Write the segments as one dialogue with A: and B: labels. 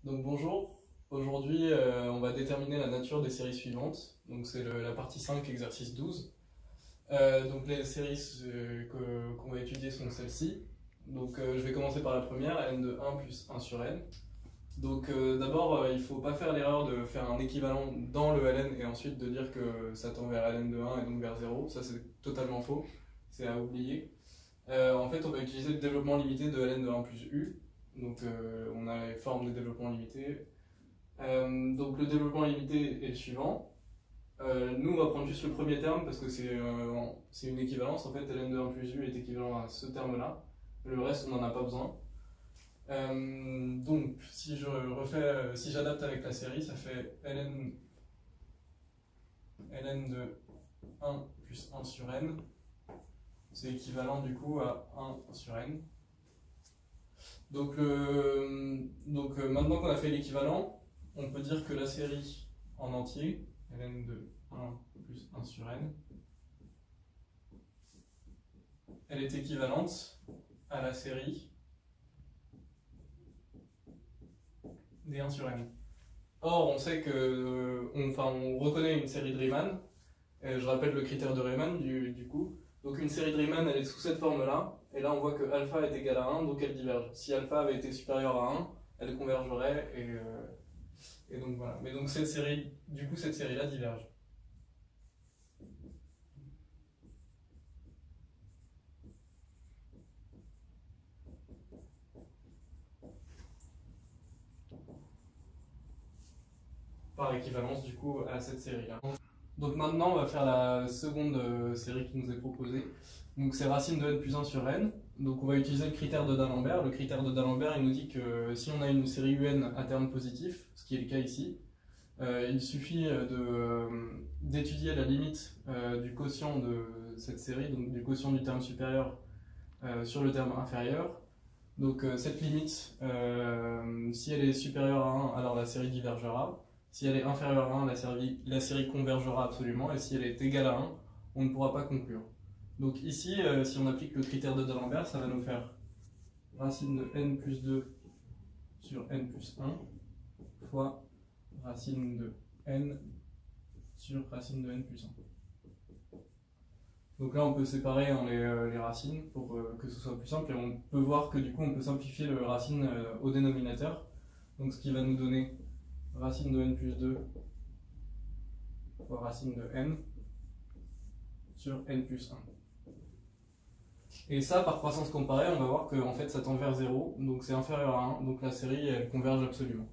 A: Donc bonjour, aujourd'hui on va déterminer la nature des séries suivantes. Donc c'est la partie 5, exercice 12. Donc les séries qu'on va étudier sont celles-ci. Donc je vais commencer par la première, ln de 1 plus 1 sur n. Donc d'abord il ne faut pas faire l'erreur de faire un équivalent dans le ln et ensuite de dire que ça tend vers ln de 1 et donc vers 0. Ça c'est totalement faux, c'est à oublier. En fait on va utiliser le développement limité de ln de 1 plus u. Donc on a les formes de développement limité. Donc le développement limité est le suivant. Nous on va prendre juste le premier terme parce que c'est une équivalence. En fait ln de 1 plus u est équivalent à ce terme là. Le reste on n'en a pas besoin. Donc si si j'adapte avec la série, ça fait ln de 1 plus 1 sur n. C'est équivalent du coup à 1 sur n. Donc maintenant qu'on a fait l'équivalent, on peut dire que la série en entier, ln de 1 plus 1 sur n, elle est équivalente à la série des 1 sur n. Or, on sait que, on reconnaît une série de Riemann, je rappelle le critère de Riemann du coup. Donc une série de Riemann, elle est sous cette forme-là, et là on voit que alpha est égal à 1, donc elle diverge. Si alpha avait été supérieur à 1, elle convergerait, et donc voilà. Mais donc cette série-là diverge. Par équivalence du coup à cette série-là. Donc maintenant on va faire la seconde série qui nous est proposée. Donc c'est racine de n plus 1 sur n. Donc on va utiliser le critère de D'Alembert. Le critère de D'Alembert il nous dit que si on a une série un à terme positif, ce qui est le cas ici, il suffit d'étudier la limite du quotient de cette série, donc du quotient du terme supérieur sur le terme inférieur. Donc cette limite, si elle est supérieure à 1, alors la série divergera. Si elle est inférieure à 1, la série convergera absolument, et si elle est égale à 1, on ne pourra pas conclure. Donc ici, si on applique le critère de D'Alembert, ça va nous faire racine de n plus 2 sur n plus 1 fois racine de n sur racine de n plus 1. Donc là, on peut séparer les racines pour que ce soit plus simple, et on peut voir que du coup, on peut simplifier le racine au dénominateur. Donc ce qui va nous donner racine de n plus 2 fois racine de n sur n plus 1. Et ça, par croissance comparée, on va voir que en fait, ça tend vers 0, donc c'est inférieur à 1, donc la série, elle converge absolument.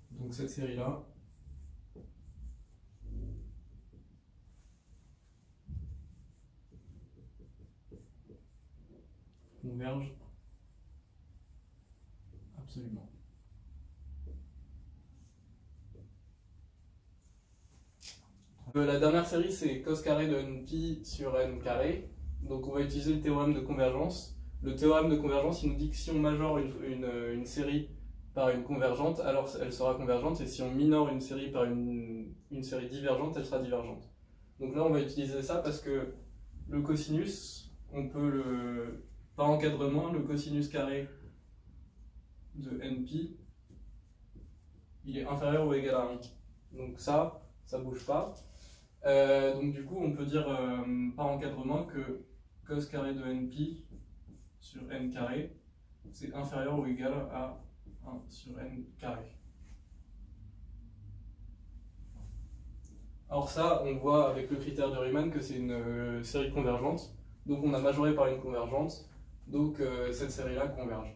A: Donc cette série-là converge absolument. La dernière série, c'est cos carré de npi sur n carré. Donc on va utiliser le théorème de convergence. Le théorème de convergence, il nous dit que si on majore une série par une convergente, alors elle sera convergente, et si on minore une série par une série divergente, elle sera divergente. Donc là, on va utiliser ça parce que le cosinus, on peut par encadrement, le cosinus carré de npi, il est inférieur ou égal à 1. Donc ça bouge pas. Donc du coup, on peut dire par encadrement que cos carré de npi sur n carré, c'est inférieur ou égal à 1 sur n carré. Alors ça, on voit avec le critère de Riemann que c'est une série convergente. Donc on a majoré par une convergente, donc cette série-là converge.